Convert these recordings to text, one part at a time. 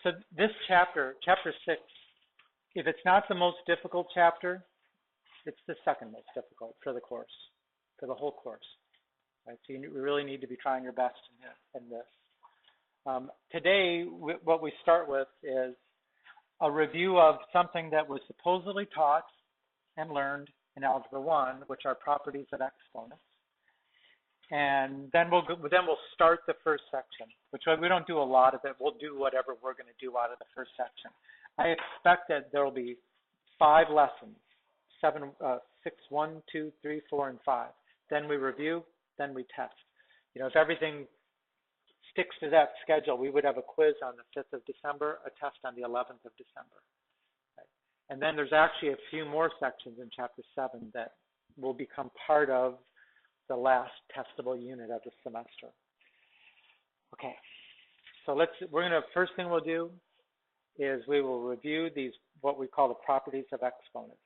So this chapter, chapter 6, if it's not the most difficult chapter, it's the second most difficult for the course, for the whole course. Right? So you really need to be trying your best in this. Today, what we start with is a review of something that was supposedly taught and learned in Algebra 1, which are properties of exponents. And then we'll start the first section, which we don't do a lot of it. We'll do whatever we're going to do out of the first section. I expect that there will be 5 lessons, 6, 1, 2, 3, 4, and 5. Then we review, then we test. You know, if everything sticks to that schedule, we would have a quiz on the 5th of December, a test on the 11th of December. Right? And then there's actually a few more sections in Chapter 7 that will become part of the last testable unit of the semester. Okay, so first thing we'll do is we will review these, what we call the properties of exponents.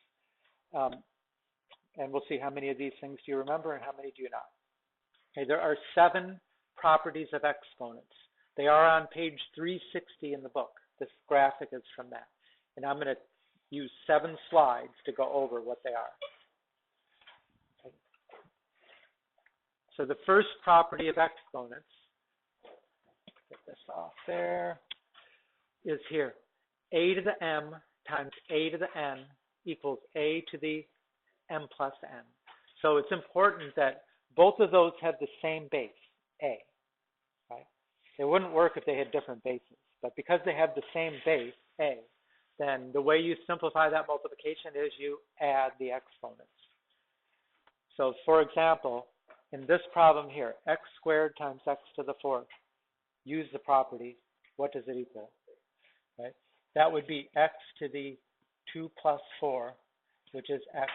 And we'll see how many of these things do you remember and how many do you not. Okay, there are 7 properties of exponents. They are on page 360 in the book. This graphic is from that. And I'm going to use 7 slides to go over what they are. Okay. So the first property of exponents, get this off there, is here. A to the m times a to the n equals a to the m plus n. So it's important that both of those have the same base, a. Right? It wouldn't work if they had different bases. But because they have the same base, a, then the way you simplify that multiplication is you add the exponents. So for example, in this problem here, x squared times x to the 4th, use the property, what does it equal? Right? That would be x to the 2 plus 4, which is x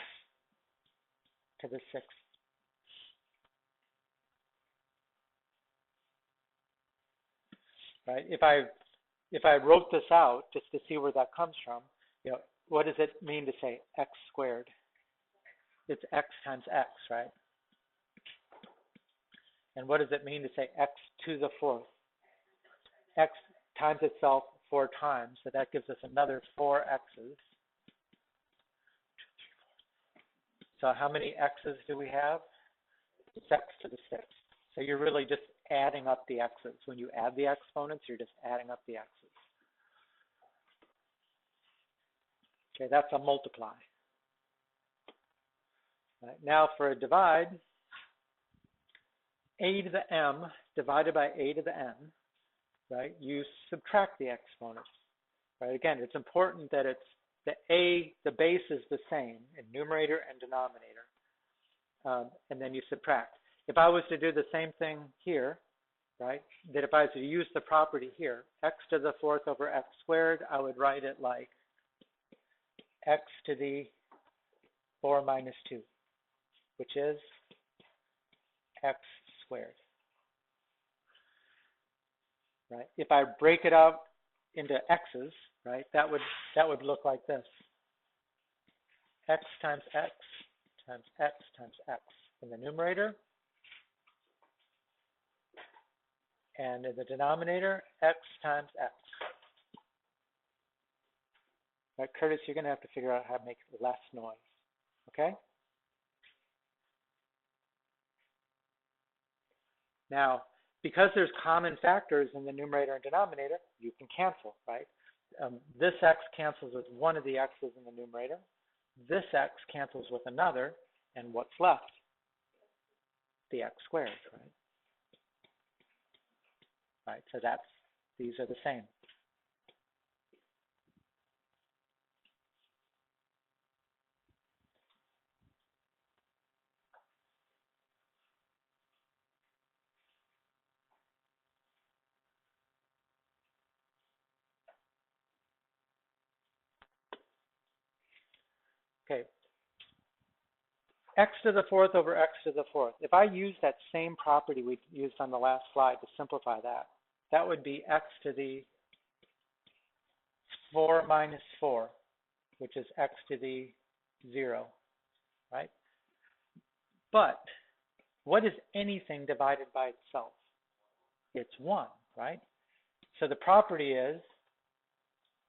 to the 6th. Right? If I wrote this out just to see where that comes from, you know, what does it mean to say x squared? It's x times x, right? And what does it mean to say x to the 4th? X times itself 4 times, so that gives us another 4 x's. So how many x's do we have? It's x to the 6th. So you're really just adding up the x's. When you add the exponents, you're just adding up the x's. Okay, that's a multiply. Right, now for a divide, a to the m divided by a to the n, right? You subtract the exponents. Right? Again, it's important that the base is the same in numerator and denominator, and then you subtract. If I was to do the same thing here, right, that if I was to use the property here, x to the 4th over x squared, I would write it like x to the 4 minus 2, which is x squared. Right? If I break it out into x's, right, that would look like this. X times x times x times x in the numerator, and in the denominator, x times x. Right, Curtis, you're going to have to figure out how to make less noise, okay? Now, because there's common factors in the numerator and denominator, you can cancel, right? This x cancels with one of the x's in the numerator. This x cancels with another, and what's left? The x squared, right? Right, so these are the same. Okay, x to the 4th over x to the 4th. If I use that same property we used on the last slide to simplify that, that would be x to the 4 minus 4, which is x to the 0, right? But what is anything divided by itself? It's 1, right? So the property is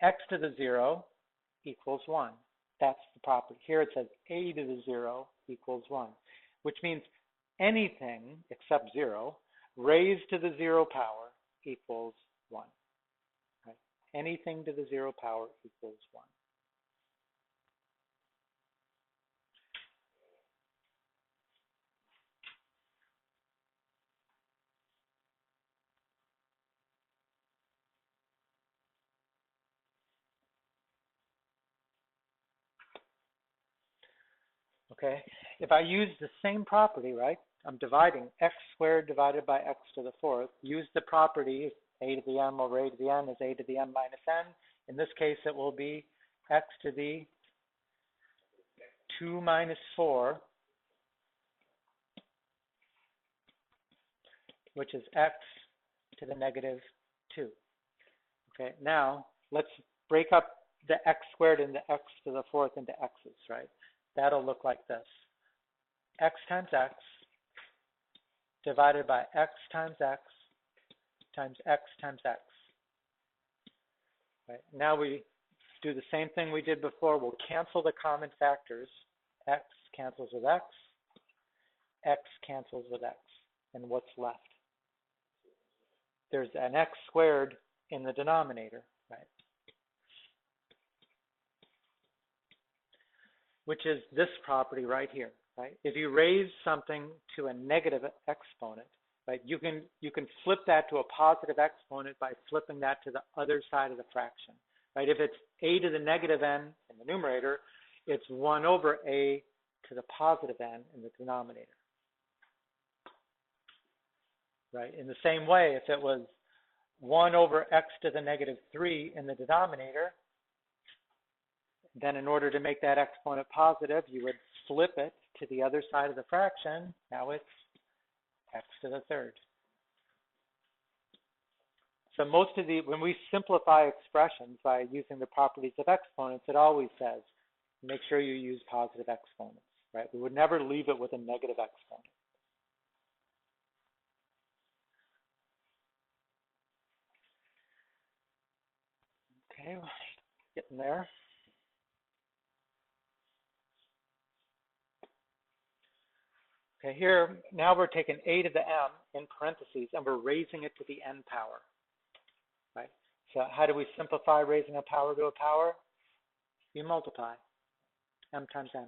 x to the 0 equals 1. That's the property. Here it says a to the 0 equals 1, which means anything except 0 raised to the 0 power equals 1. Right? Anything to the 0 power equals 1. Okay, if I use the same property, right, I'm dividing x squared divided by x to the 4th, use the property a to the m over a to the n is a to the m minus n. In this case, it will be x to the 2 minus 4, which is x to the negative 2. Okay, now let's break up the x squared and the x to the 4th into x's, right? That'll look like this. X times x divided by x times x times x times x. Right? Now we do the same thing we did before. We'll cancel the common factors. X cancels with x. X cancels with x. And what's left? There's an x squared in the denominator, right? Which is this property right here, right? If you raise something to a negative exponent, right, you can flip that to a positive exponent by flipping that to the other side of the fraction, right? If it's a to the negative n in the numerator, it's 1 over a to the positive n in the denominator, right? In the same way, if it was 1 over x to the negative 3 in the denominator, then in order to make that exponent positive, you would flip it to the other side of the fraction. Now it's x to the 3rd. So when we simplify expressions by using the properties of exponents, it always says, make sure you use positive exponents, right? We would never leave it with a negative exponent. Okay, getting there. Okay, here, now we're taking a to the m in parentheses, and we're raising it to the n power, right? So how do we simplify raising a power to a power? You multiply, m times n.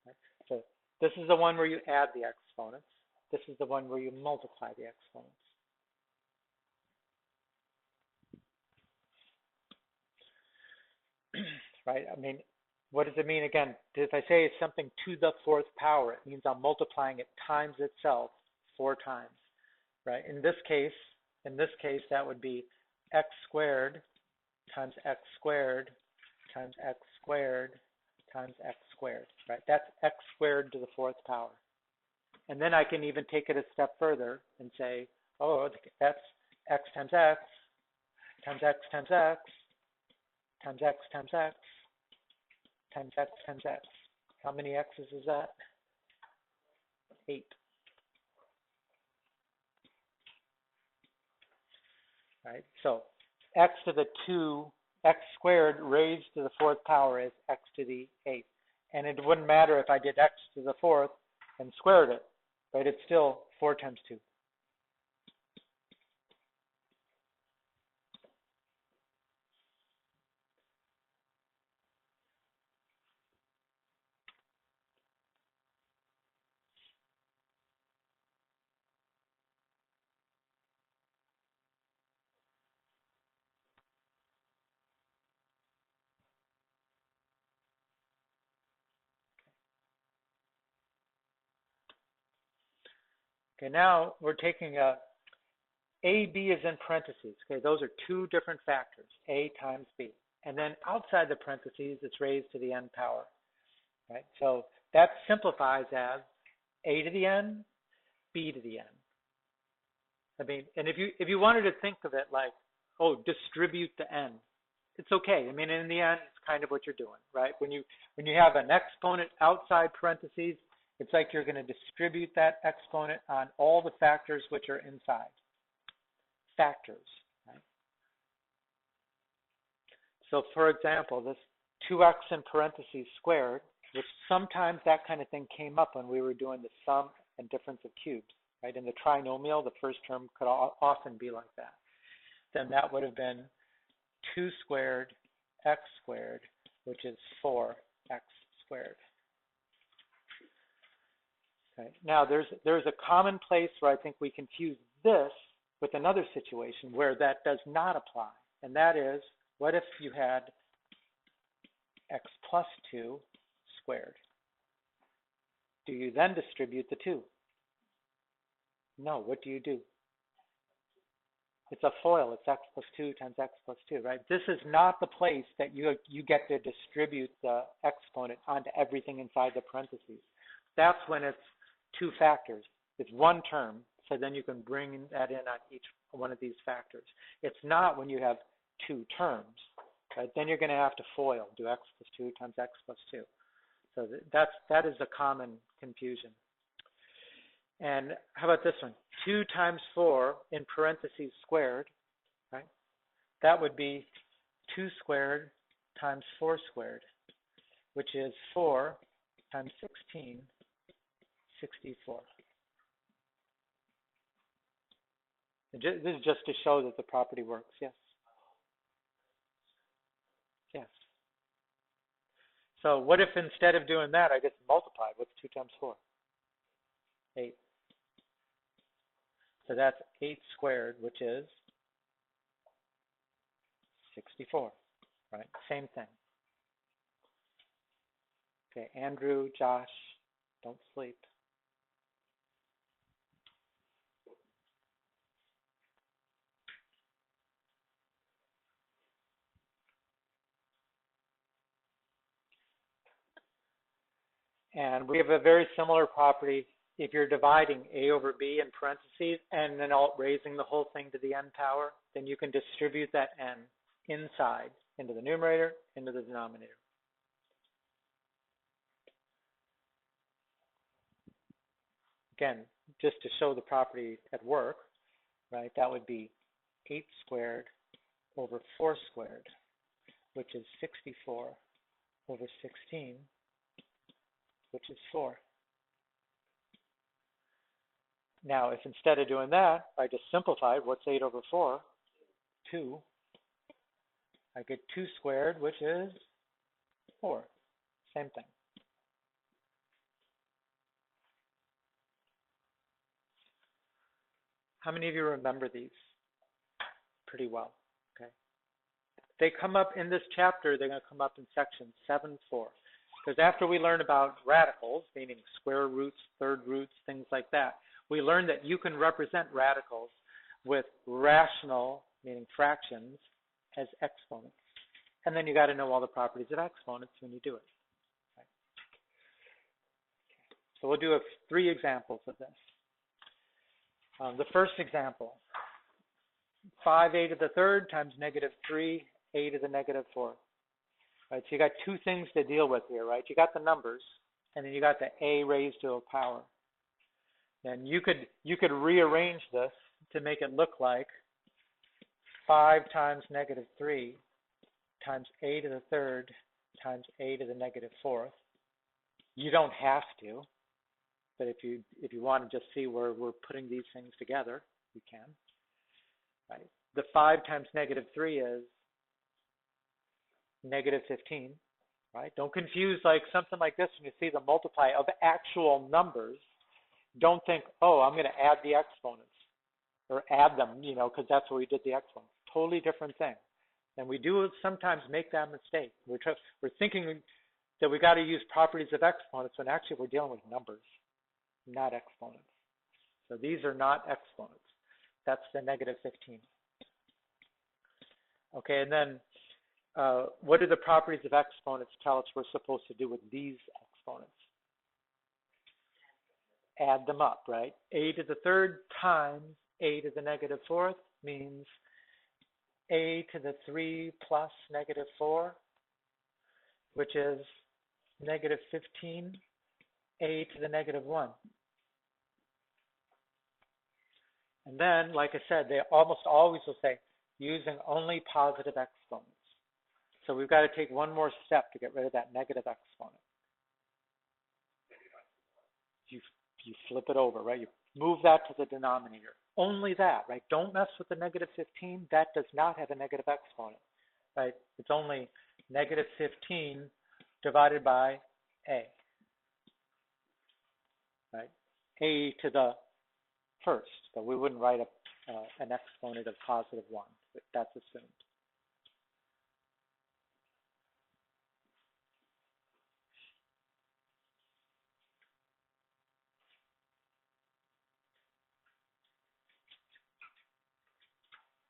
Right? So this is the one where you add the exponents. This is the one where you multiply the exponents. Right, I mean, what does it mean again? If I say it's something to the 4th power, it means I'm multiplying it times itself 4 times, right? In this case, that would be x squared times x squared times x squared times x squared, right? That's x squared to the 4th power. And then I can even take it a step further and say, oh, that's x times x times x times x times x times x times x times x. How many x's is that? 8. Right? So x to the 2, x squared raised to the 4th power is x to the 8th. And it wouldn't matter if I did x to the 4th and squared it, right? It's still 4 times 2. Okay, now we're taking a, b is in parentheses. Okay, those are 2 different factors, a times b. And then outside the parentheses, it's raised to the n power, right? So that simplifies as a to the n, b to the n. I mean, and if you wanted to think of it like, oh, distribute the n, it's okay. I mean, in the end, it's kind of what you're doing, right? When you have an exponent outside parentheses, it's like you're going to distribute that exponent on all the factors which are inside. Factors, right? So for example, this 2x in parentheses squared, which sometimes that kind of thing came up when we were doing the sum and difference of cubes, right? In the trinomial, the first term could often be like that. Then that would have been 2 squared x squared, which is 4x squared. Okay. Now there's a common place where I think we confuse this with another situation where that does not apply, and that is, what if you had x plus 2 squared? Do you then distribute the 2? No, what do you do? It's a FOIL. It's x plus 2 times x plus 2, right? This is not the place that you get to distribute the exponent onto everything inside the parentheses. That's when it's 2 factors. It's one term, so then you can bring that in on each one of these factors. It's not when you have 2 terms, right? Then you're going to have to FOIL, do x plus 2 times x plus 2. So that is a common confusion. And how about this one? 2 times 4 in parentheses squared, right? That would be 2 squared times 4 squared, which is 4 times 16, 64. This is just to show that the property works, yes. Yes. So what if instead of doing that, I just multiplied? What's 2 times 4? 8. So that's 8 squared, which is 64, right? Same thing. Okay, Andrew, Josh, don't sleep. And we have a very similar property if you're dividing a over b in parentheses and then raising the whole thing to the n power, then you can distribute that n inside into the numerator, into the denominator. Again, just to show the property at work, right, that would be 8 squared over 4 squared, which is 64 over 16, which is 4. Now, if instead of doing that, I just simplified, what's 8 over 4? 2. I get 2 squared, which is 4. Same thing. How many of you remember these pretty well? Okay. They come up in this chapter, they're going to come up in section 7-4. Because after we learn about radicals, meaning square roots, third roots, things like that, we learn that you can represent radicals with rational, meaning fractions, as exponents. And then you got to know all the properties of exponents when you do it. Okay. So we'll do 3 examples of this. The first example, 5a to the third times negative 3a to the negative 4. Right, so you got 2 things to deal with here, right? You got the numbers, and then you got the a raised to a power. And you could rearrange this to make it look like 5 times negative 3 times a to the third times a to the negative 4th. You don't have to, but if you want to just see where we're putting these things together, you can. Right? The 5 times negative 3 is negative 15, right? Don't confuse like something like this when you see the multiply of actual numbers. Don't think, oh, I'm going to add the exponents or add them, because that's what we did the exponents. Totally different thing. And we do sometimes make that mistake. We're thinking that we got to use properties of exponents when actually we're dealing with numbers, not exponents. So these are not exponents. That's the negative 15. Okay, and then what do the properties of exponents tell us we're supposed to do with these exponents? Add them up, right? A to the third times a to the negative 4th means a to the 3 plus negative 4, which is negative 15, a to the negative 1. And then, like I said, they almost always will say, using only positive exponents. So we've got to take one more step to get rid of that negative exponent. You flip it over, right? You move that to the denominator. Only that, right? Don't mess with the negative 15. That does not have a negative exponent, right? It's only negative 15 divided by a, right? A to the first. So we wouldn't write an exponent of positive 1. That's assumed.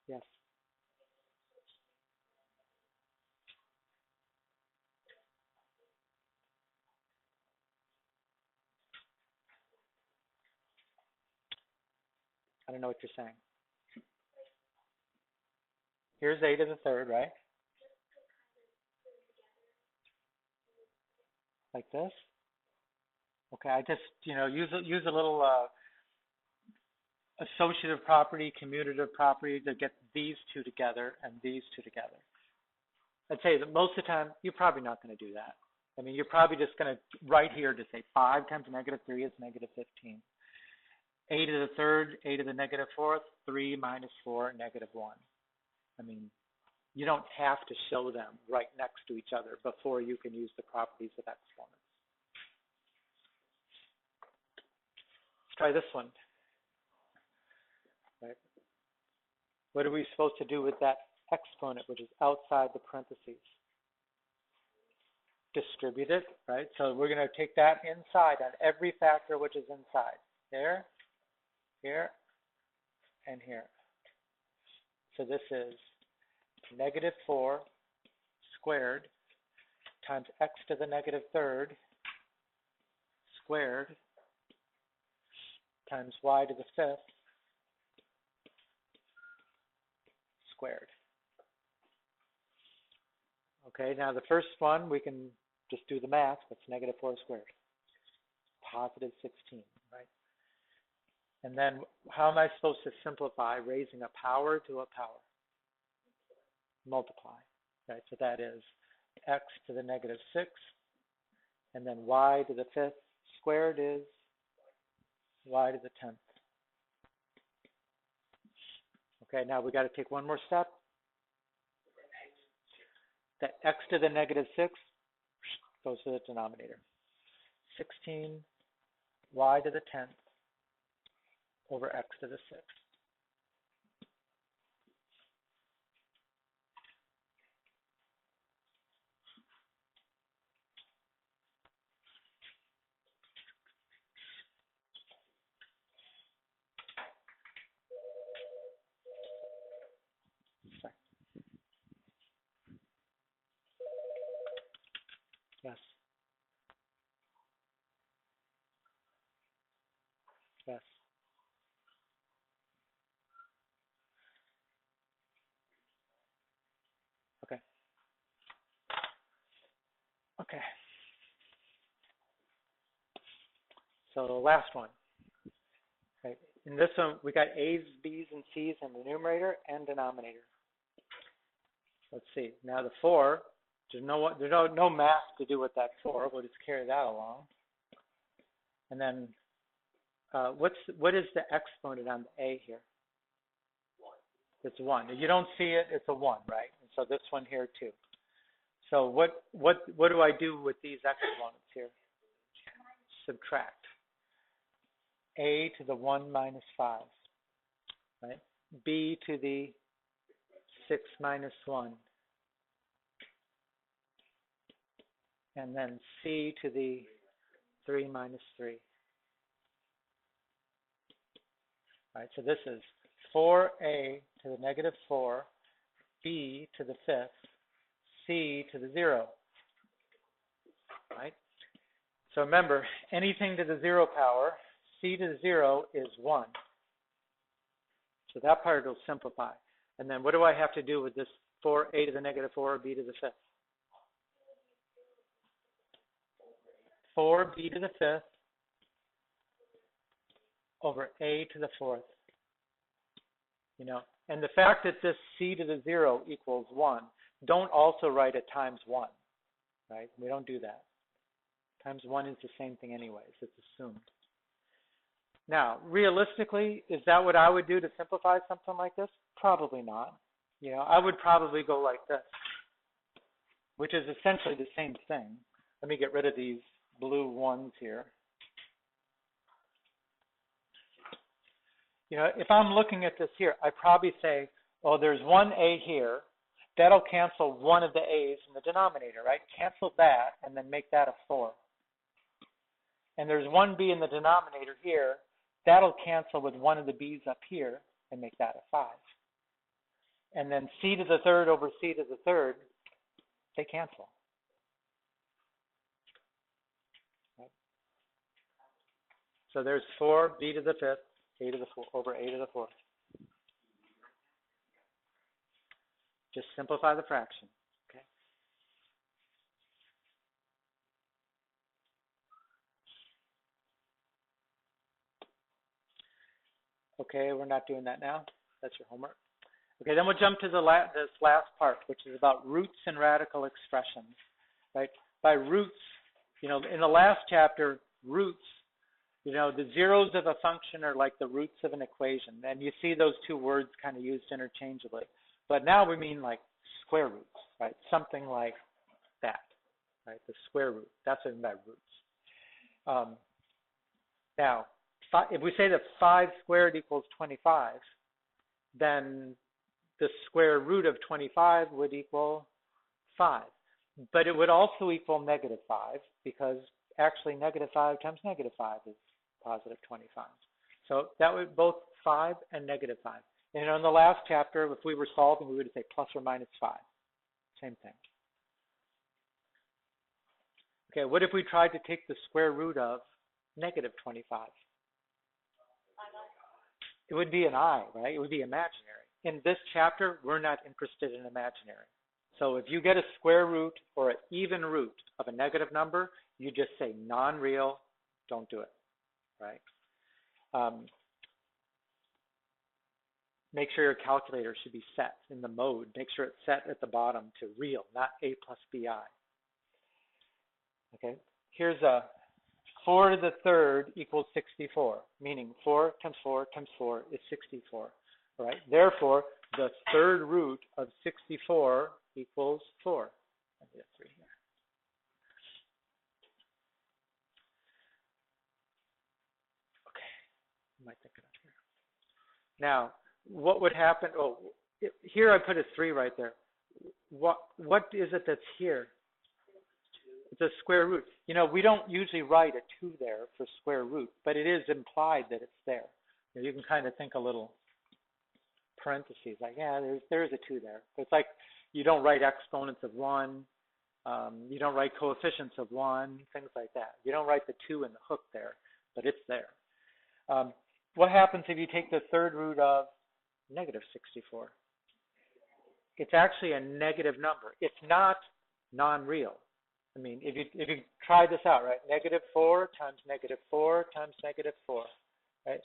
Yes. I don't know what you're saying. Here's a to the third, right? Like this. Okay, I just, use a little associative property, commutative property to get these two together and these two together. I'd say that most of the time, you're probably not going to do that. I mean, you're probably just going to write here to say 5 times negative 3 is negative 15. A to the third, a to the negative fourth, 3 minus 4, negative 1. I mean, you don't have to show them right next to each other before you can use the properties of exponents. Let's try this one. Right? What are we supposed to do with that exponent, which is outside the parentheses? Distribute it, right? So we're going to take that inside on every factor which is inside. There, here, and here. So this is negative 4 squared times x to the negative third squared times y to the fifth squared. Okay, now the first one, we can just do the math. That's negative 4 squared. Positive 16, right? And then how am I supposed to simplify raising a power to a power? Multiply, right? So that is x to the negative 6, and then y to the fifth squared is y to the 10th. Okay, now we got to take one more step. That x to the negative 6 goes to the denominator. 16 y to the 10th over x to the 6th. Yes. Yes. Okay. Okay. So the last one. Right. In this one, we got A's, B's, and C's in the numerator and denominator. Let's see. Now the 4, there's no math to do with that 4. We'll just carry that along. And then what is the exponent on the A here? 1. It's 1. If you don't see it, it's a 1, right? And so this one here too. So what do I do with these exponents here? Subtract. A to the 1 minus 5, right? B to the 6 minus 1. And then C to the 3 minus 3. All right, so this is 4A to the negative 4, B to the 5th, C to the 0. Right? So remember, anything to the 0 power, C to the 0 is 1. So that part will simplify. And then what do I have to do with this 4A to the negative 4, B to the 5th? 4B to the 5th over A to the 4th. And the fact that this C to the 0 equals 1 don't also write it times 1, right? We don't do that. Times 1 is the same thing anyways. It's assumed. Now, realistically, is that what I would do to simplify something like this? Probably not. You know, I would probably go like this, which is essentially the same thing. Let me get rid of these blue ones here. You know, if I'm looking at this here, I probably say, oh, there's one A here. That'll cancel one of the A's in the denominator, right? Cancel that and then make that a 4. And there's one B in the denominator here. That'll cancel with one of the B's up here and make that a 5. And then C to the third over C to the third, they cancel. Right? So there's 4, B to the 5th, A to the 4 over A to the 4th. Just simplify the fraction. Okay. Okay, we're not doing that now. That's your homework. Okay, then we'll jump to this last part, which is about roots and radical expressions. Right? By roots, you know, in the last chapter, roots, you know, the zeros of a function are like the roots of an equation, and you see those two words kind of used interchangeably. But now we mean like square roots, right? Something like that, right? The square root. That's what I mean by roots. Now, if we say that 5 squared equals 25, then the square root of 25 would equal 5. But it would also equal negative 5, because actually negative 5 times negative 5 is positive 25. So that would both 5 and negative 5. And in the last chapter, if we were solving, we would say plus or minus 5. Same thing. Okay, what if we tried to take the square root of negative 25? It would be an I, right? It would be imaginary. In this chapter, we're not interested in imaginary. So if you get a square root or an even root of a negative number, you just say non-real, don't do it, right? Make sure your calculator should be set in the mode. Make sure it's set at the bottom to real, not A plus BI. Okay, here's a 4 to the third equals 64, meaning 4 times 4 times 4 is 64, right? Therefore, the third root of 64 equals 4. I did 3 here. Okay, I might think it up here. Now, what would happen? Oh, here I put a 3 right there. What is it that's here? It's a square root. You know, we don't usually write a 2 there for square root, but it is implied that it's there. You can kind of think a little parentheses, like, yeah, there is a 2 there. But it's like you don't write exponents of 1. You don't write coefficients of 1, things like that. You don't write the 2 in the hook there, but it's there. What happens if you take the third root of negative 64? It's actually a negative number. It's not non-real. I mean, if you try this out, right? Negative 4 times negative 4 times negative 4, right?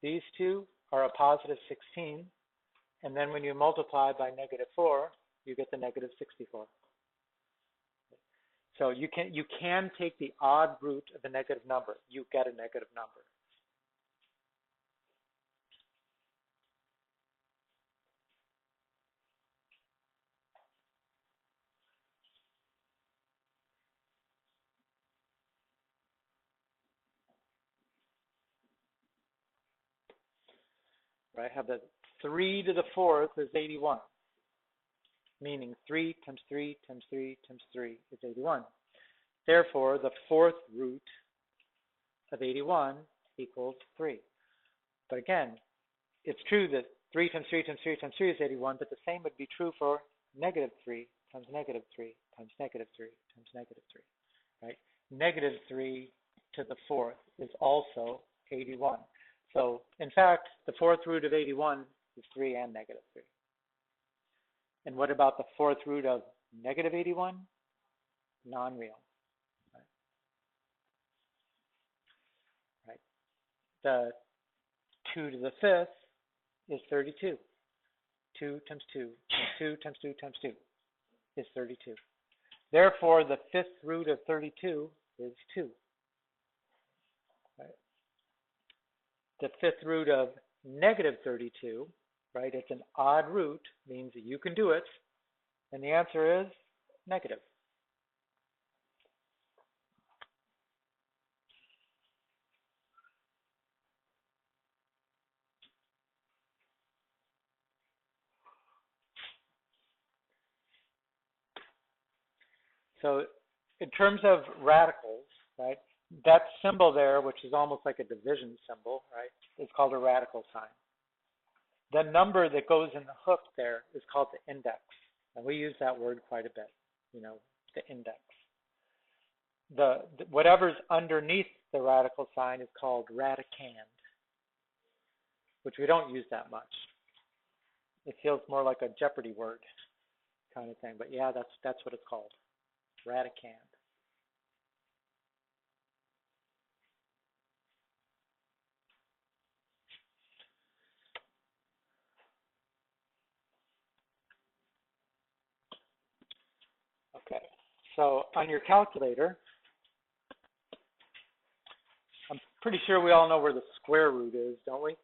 These two are a positive 16, and then when you multiply by negative 4, you get the negative 64. So you can take the odd root of a negative number. You get a negative number. Right? Have the 3 to the 4th is 81, meaning 3 times 3 times 3 times 3 is 81. Therefore, the 4th root of 81 equals 3. But again, it's true that 3 times 3 times 3 times 3 is 81, but the same would be true for negative 3 times negative 3 times negative 3 times negative 3, right? Negative 3 to the 4th is also 81. So, in fact, the 4th root of 81 is 3 and negative 3. And what about the 4th root of negative 81? Non-real. Right? The 2 to the 5th is 32. 2 times 2 times 2 times 2 times 2. is 32. Therefore, the fifth root of 32 is 2. Right? The fifth root of negative 32, right? It's an odd root, means that you can do it, and the answer is negative. So in terms of radicals, right, that symbol there, which is almost like a division symbol, right, is called a radical sign. The number that goes in the hook there is called the index. And we use that word quite a bit, you know, the index. Whatever's underneath the radical sign is called radicand, which we don't use that much. It feels more like a Jeopardy word kind of thing. But yeah, that's what it's called, radicand. Okay, so on your calculator, I'm pretty sure we all know where the square root is, don't we?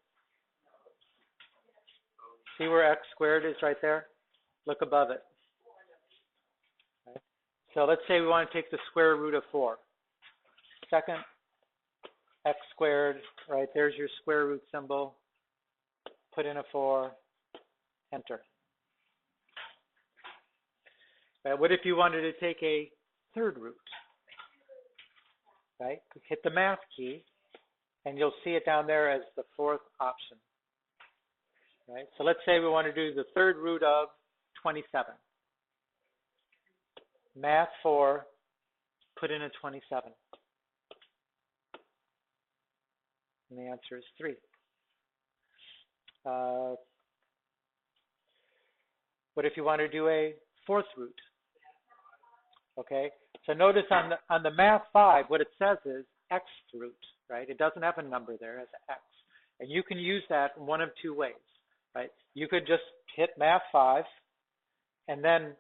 See where x squared is right there? Look above it. Okay. So let's say we want to take the square root of 4. Second, x squared, right? There's your square root symbol. Put in a 4, enter. Right, what if you wanted to take a third root? Right? Hit the math key, and you'll see it down there as the fourth option. Right? So let's say we want to do the third root of 27. Math 4, put in a 27. And the answer is 3. What if you want to do a fourth root? Okay, so notice on the math 5, what it says is xth root, right? It doesn't have a number there, it has an x. And you can use that in one of two ways, right? You could just hit math 5 and then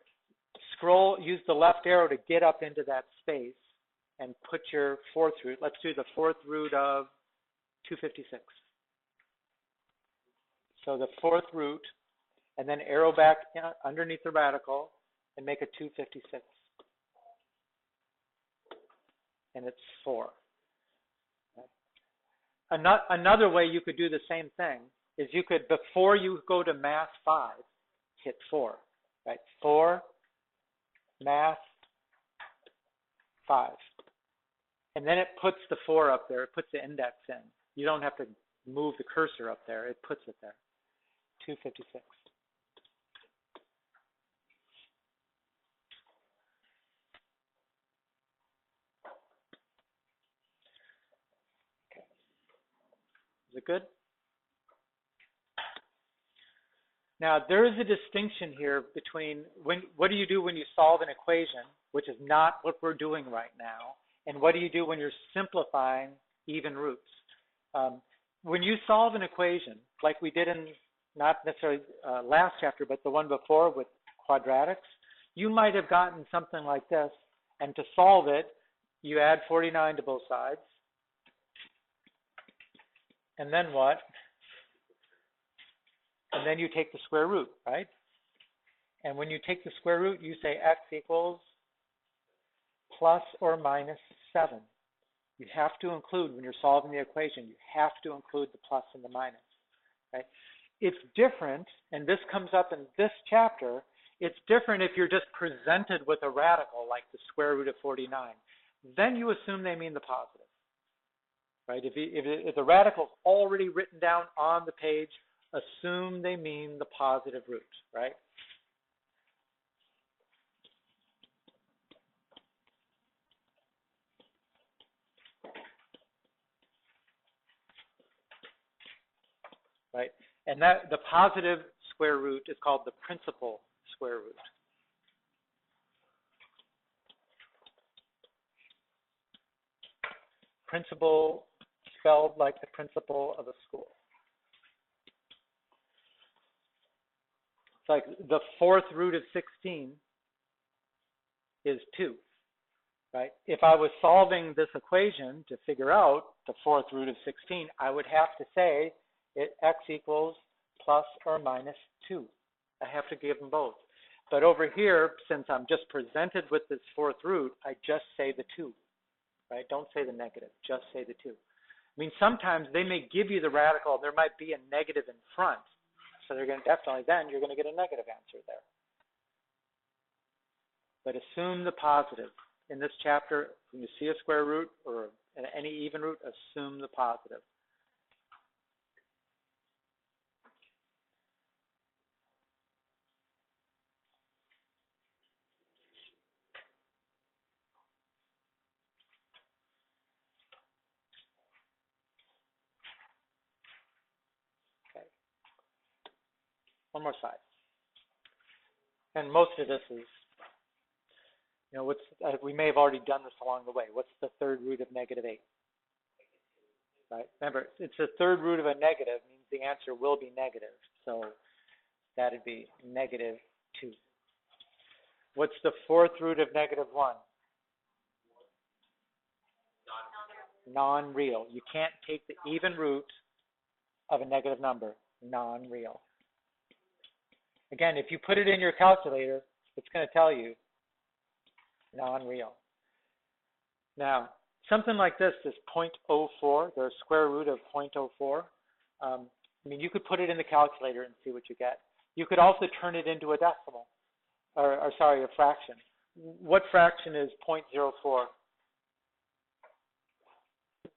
scroll, use the left arrow to get up into that space and put your fourth root. Let's do the fourth root of 256. So the fourth root, and then arrow back underneath the radical and make a 256. And it's 4. Another way you could do the same thing is you could, before you go to math 5, hit 4, right? 4, math 5. And then it puts the 4 up there. It puts the index in. You don't have to move the cursor up there. It puts it there. 256. Is it good? Now, there is a distinction here between what do you do when you solve an equation, which is not what we're doing right now, and what do you do when you're simplifying even roots? When you solve an equation, like we did in not necessarily last chapter, but the one before with quadratics, you might have gotten something like this, and to solve it, you add 49 to both sides. And then what? And then you take the square root, right? And when you take the square root, you say x equals plus or minus 7. You have to include, when you're solving the equation, you have to include the plus and the minus, right? It's different, and this comes up in this chapter, it's different if you're just presented with a radical like the square root of 49. Then you assume they mean the positive. Right? If the radical's already written down on the page, assume they mean the positive root, right? Right? And that the positive square root is called the principal square root. Principal spelled like the principal of a school. It's like the fourth root of 16 is 2, right? If I was solving this equation to figure out the fourth root of 16, I would have to say x equals plus or minus 2. I have to give them both. But over here, since I'm just presented with this fourth root, I just say the 2, right? Don't say the negative, just say the 2. I mean, sometimes they may give you the radical, there might be a negative in front. So they're going to definitely, then you're going to get a negative answer there. But assume the positive. In this chapter, when you see a square root or any even root, assume the positive. Okay. One more side. And most of this is, you know, we may have already done this along the way. What's the third root of negative 8? Right? Remember, it's the third root of a negative, means the answer will be negative. So that would be negative 2. What's the fourth root of negative 1? Non-real. You can't take the even root of a negative number. Non-real. Again, if you put it in your calculator, it's going to tell you non-real. Now, something like this is 0.04, the square root of 0.04. I mean, you could put it in the calculator and see what you get. You could also turn it into a decimal, or sorry, a fraction. What fraction is 0.04?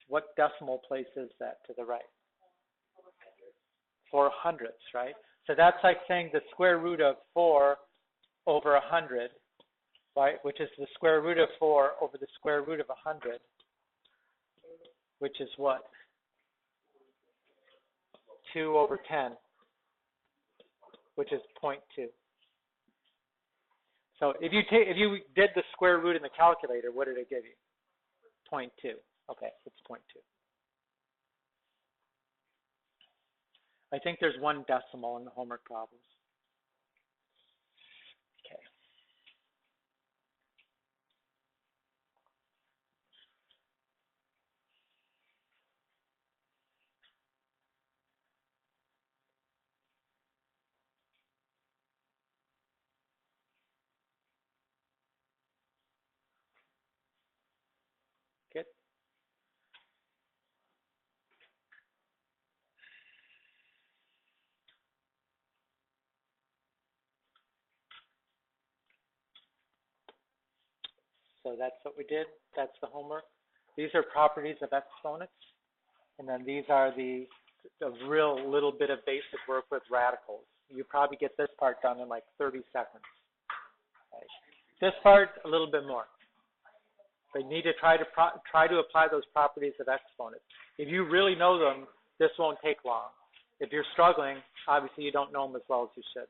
What decimal place is that to the right? 4 hundredths, right? So that's like saying the square root of 4 over 100, right? Which is the square root of 4 over the square root of 100, which is what? 2 over 10, which is 0.2. So if you did the square root in the calculator, what did it give you? 0.2. Okay, it's 0.2. I think there's one decimal in the homework problems. Okay. Good. So that's what we did. That's the homework. These are properties of exponents. And then these are the real little bit of basic work with radicals. You probably get this part done in like 30 seconds. Right? This part, a little bit more. But you need to try to apply those properties of exponents. If you really know them, this won't take long. If you're struggling, obviously you don't know them as well as you should.